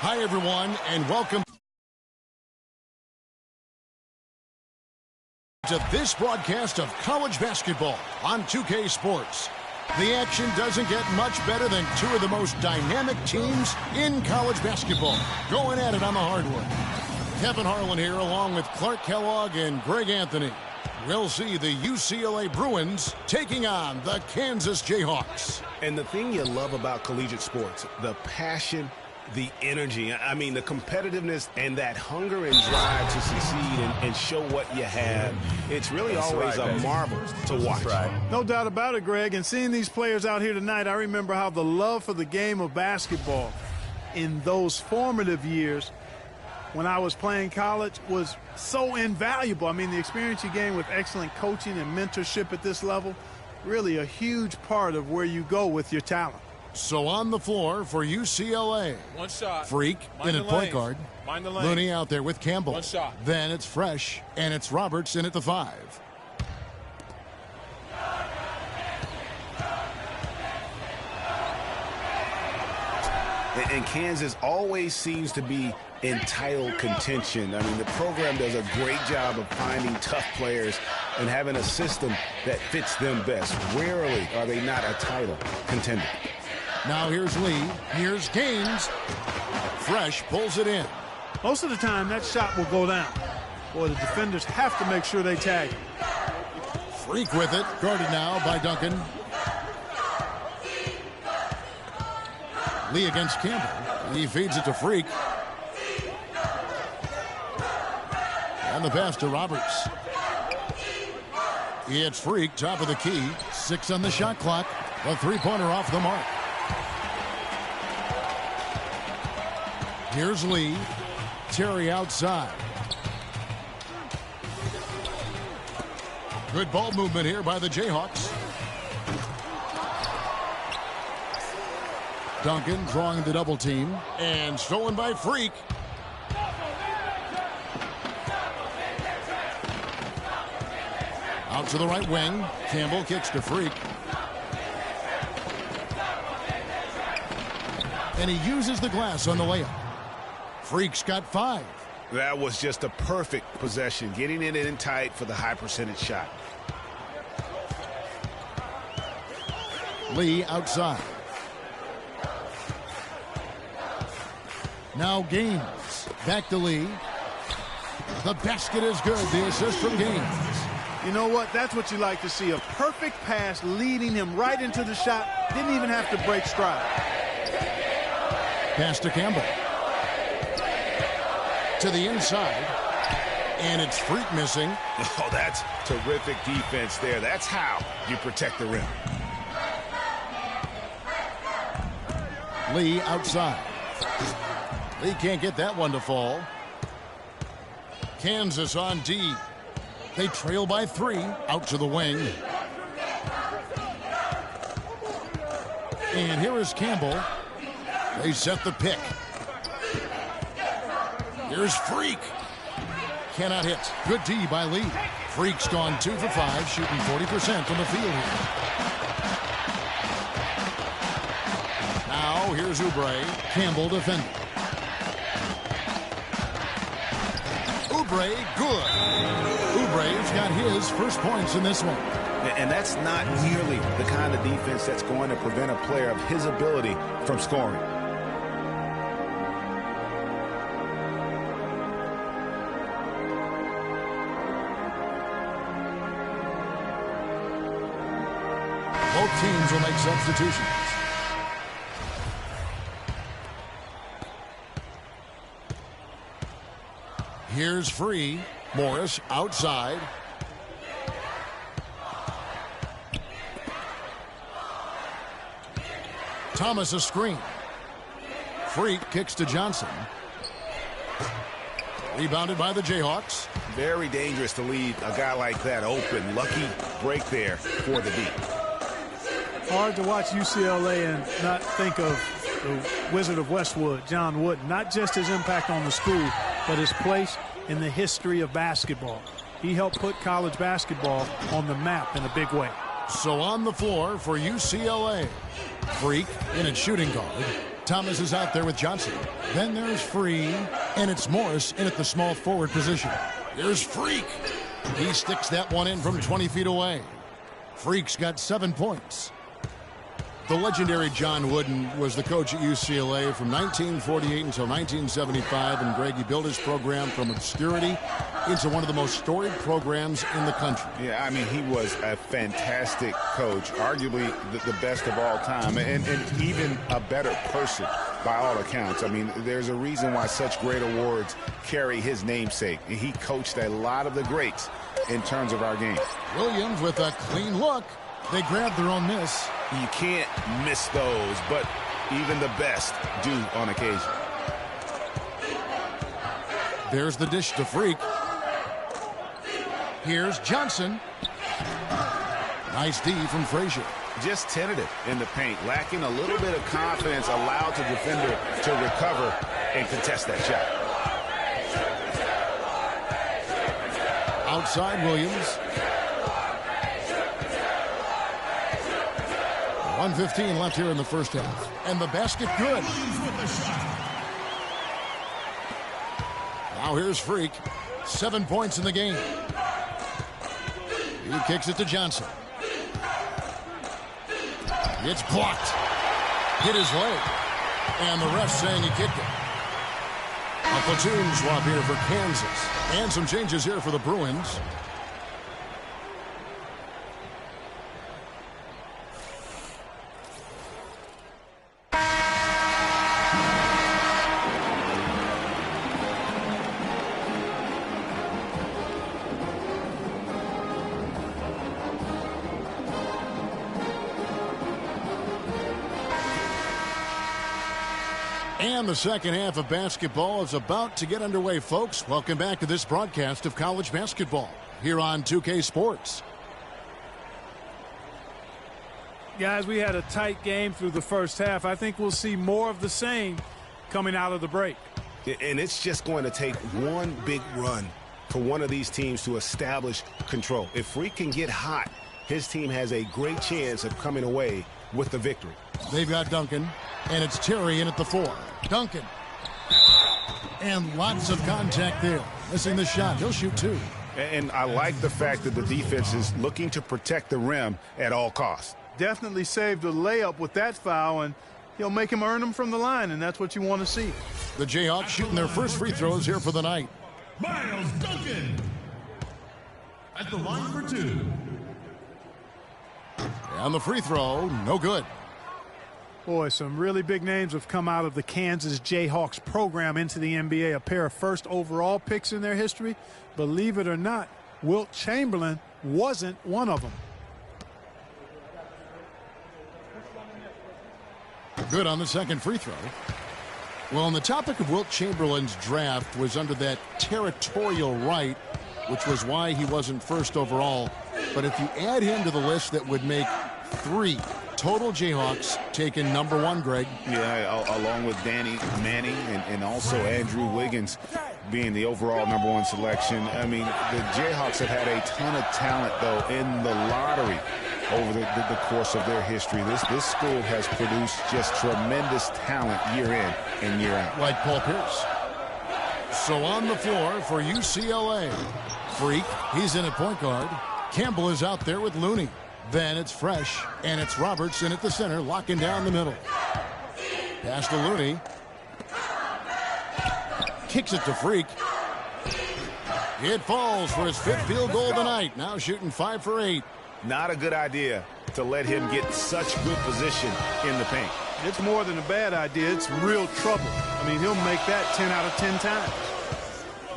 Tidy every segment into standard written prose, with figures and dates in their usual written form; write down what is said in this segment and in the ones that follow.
Hi, everyone, and welcome to this broadcast of college basketball on 2K Sports. The action doesn't get much better than two of the most dynamic teams in college basketball going at it on the hardwood. Kevin Harlan here along with Clark Kellogg and Greg Anthony. We'll see the UCLA Bruins taking on the Kansas Jayhawks. And the thing you love about collegiate sports, the passion, the energy, I mean the competitiveness and that hunger and drive to succeed and show what you have. It's really always a marvel to watch. No doubt about it, Greg. And seeing these players out here tonight, I remember how the love for the game of basketball in those formative years when I was playing college was so invaluable. I mean, the experience you gain with excellent coaching and mentorship at this level, really a huge part of where you go with your talent. So on the floor for UCLA. One shot. Freak in at point guard. Mind the lane. Looney out there with Campbell. One shot. Then it's Fresh, and it's Roberts in at the 5. And Kansas always seems to be in title contention. I mean, the program does a great job of finding tough players and having a system that fits them best. Rarely are they not a title contender. Now here's Lee. Here's Gaines. Fresh pulls it in. Most of the time, that shot will go down. Boy, the defenders have to make sure they tag it. Freak with it. Guarded now by Duncan. Lee against Campbell. He feeds it to Freak. And the pass to Roberts. It's Freak, top of the key. 6 on the shot clock. A three-pointer off the mark. Here's Lee. Terry outside. Good ball movement here by the Jayhawks. Duncan drawing the double team. And stolen by Freak. Out to the right wing. Campbell kicks to Freak. And he uses the glass on the layup. Freak's got 5. That was just a perfect possession, getting it in tight for the high percentage shot. Lee outside. Now Gaines. Back to Lee. The basket is good. The assist from Gaines. You know what? That's what you like to see. A perfect pass leading him right into the shot. Didn't even have to break stride. Pass to Campbell. To the inside. And it's Freak missing. Oh, that's terrific defense there. That's how you protect the rim. Lee outside. Lee can't get that one to fall. Kansas on D. They trail by 3. Out to the wing. And here is Campbell. They set the pick. Here's Freak. Cannot hit. Good D by Lee. Freak's gone 2 for 5, shooting 40% from the field here. Now here's Oubre. Campbell defending. Oubre, good. Oubre's got his first points in this one. And that's not nearly the kind of defense that's going to prevent a player of his ability from scoring. Both teams will make substitutions. Here's Free. Morris outside. Thomas a screen. Freak kicks to Johnson. Rebounded by the Jayhawks. Very dangerous to leave a guy like that open. Lucky break there for the D. Hard to watch UCLA and not think of the Wizard of Westwood, John Wooden. Not just his impact on the school, but his place in the history of basketball. He helped put college basketball on the map in a big way. So on the floor for UCLA, Freak in at shooting guard. Thomas is out there with Johnson. Then there's Free, and it's Morris in at the small forward position. Here's Freak. He sticks that one in from 20 feet away. Freak's got 7 points. The legendary John Wooden was the coach at UCLA from 1948 until 1975, and Greg, he built his program from obscurity into one of the most storied programs in the country. Yeah, I mean, he was a fantastic coach, arguably the best of all time, and even a better person by all accounts. I mean, there's a reason why such great awards carry his namesake. He coached a lot of the greats in terms of our game. Williams with a clean look. They grabbed their own miss. You can't miss those, but even the best do on occasion. There's the dish to Freak. Here's Johnson. Nice D from Frazier. Just tentative in the paint, lacking a little bit of confidence, allowed the defender to recover and contest that shot. Outside Williams. 1:15 left here in the first half. And the basket good. Now here's Freak. 7 points in the game. He kicks it to Johnson. It's blocked. Hit his leg. And the ref saying he kicked it. A platoon swap here for Kansas. And some changes here for the Bruins. And the second half of basketball is about to get underway, folks. Welcome back to this broadcast of college basketball here on 2K Sports. Guys, we had a tight game through the first half. I think we'll see more of the same coming out of the break. And it's just going to take one big run for one of these teams to establish control. If Freak can get hot, his team has a great chance of coming away with the victory. They've got Duncan, and it's Terry in at the 4. Duncan. And lots of contact there. Missing the shot. He'll shoot 2. And I like the fact that the defense is looking to protect the rim at all costs. Definitely saved a layup with that foul, and he'll make him earn them from the line, and that's what you want to see. The Jayhawks shooting their first free throws here for the night. Miles Duncan at the line for 2. And the free throw, no good. Boy, some really big names have come out of the Kansas Jayhawks program into the NBA. A pair of first overall picks in their history. Believe it or not, Wilt Chamberlain wasn't one of them. Good on the second free throw. Well, on the topic of Wilt Chamberlain's draft was under that territorial right, which was why he wasn't first overall. But if you add him to the list, that would make 3 total Jayhawks taken number 1, Greg. Yeah, along with Danny Manning and also Andrew Wiggins being the overall number 1 selection. I mean, the Jayhawks have had a ton of talent, though, in the lottery over the course of their history. This school has produced just tremendous talent year in and year out. Like Paul Pierce. So on the floor for UCLA. Freak, he's in at point guard. Campbell is out there with Looney. Then it's Fresh, and it's Robertson at the center, locking down the middle. Pass to Looney. Kicks it to Freak. It falls for his 5th field goal of the night. Now shooting 5 for 8. Not a good idea to let him get such good position in the paint. It's more than a bad idea. It's real trouble. I mean, he'll make that 10 out of 10 times.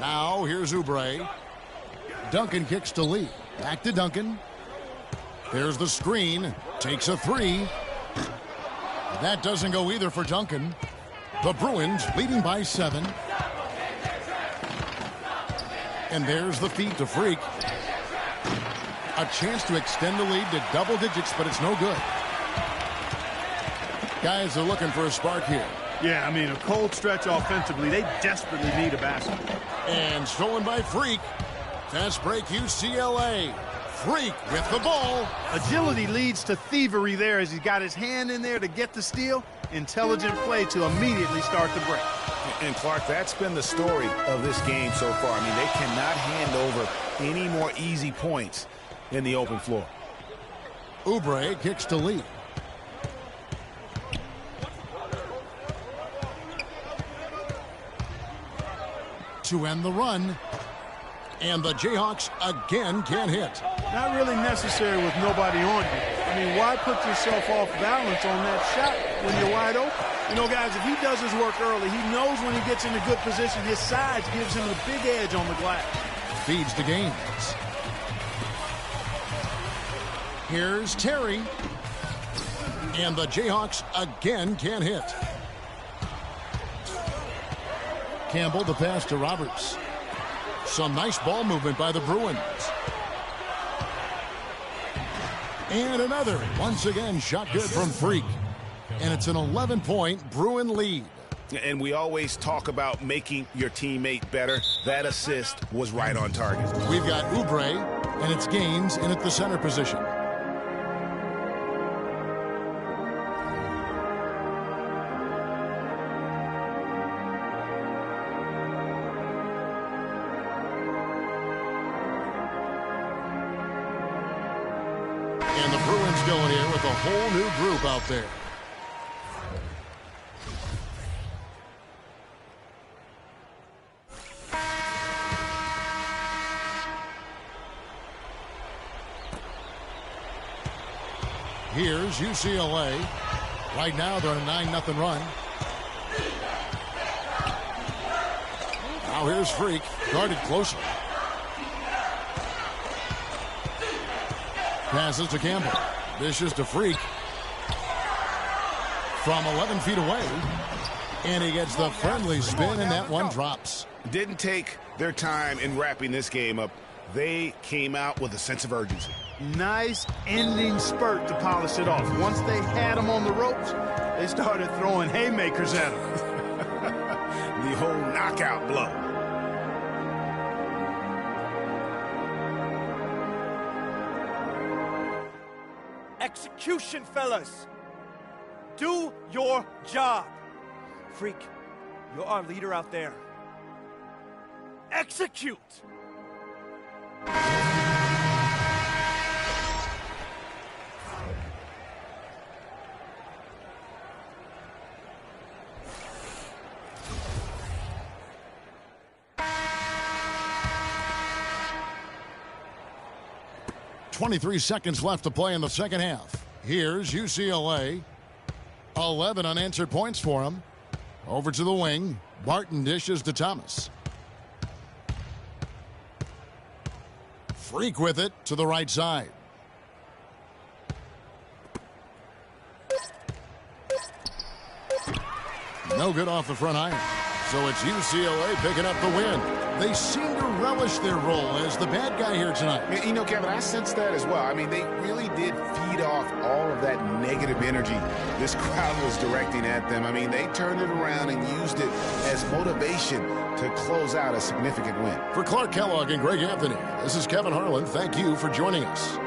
Now here's Oubre. Duncan kicks to Lee. Back to Duncan. There's the screen. Takes a 3. That doesn't go either for Duncan. The Bruins leading by 7. And there's the feed to Freak. A chance to extend the lead to double digits, but it's no good. Guys are looking for a spark here. Yeah, I mean, a cold stretch offensively. They desperately need a basket. And stolen by Freak. Fast break UCLA. Freak with the ball. Agility leads to thievery there as he's got his hand in there to get the steal. intelligent play to immediately start the break. And Clark, that's been the story of this game so far. I mean, they cannot hand over any more easy points in the open floor. Oubre kicks to Lee. To end the run. And the Jayhawks again can't hit. Not really necessary with nobody on you. I mean, why put yourself off balance on that shot when you're wide open? You know, guys, if he does his work early, he knows when he gets in a good position, his size gives him a big edge on the glass. Feeds the gains. Here's Terry. And the Jayhawks again can't hit. Campbell the pass to Roberts. Some nice ball movement by the Bruins. And another. Once again, shot good from Freak. And it's an 11-point Bruin lead. And we always talk about making your teammate better. That assist was right on target. We've got Oubre, and it's Gaines in at the center position. And the Bruins going here with a whole new group out there. Here's UCLA. Right now they're on a 9-0 run. Now here's Freak, guarded closely. Passes to Campbell. Dishes to Freak. From 11 feet away. And he gets the friendly spin, and that one drops. Didn't take their time in wrapping this game up. They came out with a sense of urgency. Nice ending spurt to polish it off. Once they had him on the ropes, they started throwing haymakers at him. The whole knockout blow. Execution, fellas. Do your job. Freak, you're our leader out there. Execute. .23 seconds left to play in the second half. Here's UCLA. 11 unanswered points for him. Over to the wing. Barton dishes to Thomas. Freak with it to the right side. No good off the front iron. So it's UCLA picking up the win. They seem to relish their role as the bad guy here tonight. You know, Kevin, I sense that as well. I mean, they really did feed off all of that negative energy this crowd was directing at them. I mean, they turned it around and used it as motivation to close out a significant win. For Clark Kellogg and Greg Anthony, this is Kevin Harlan. Thank you for joining us.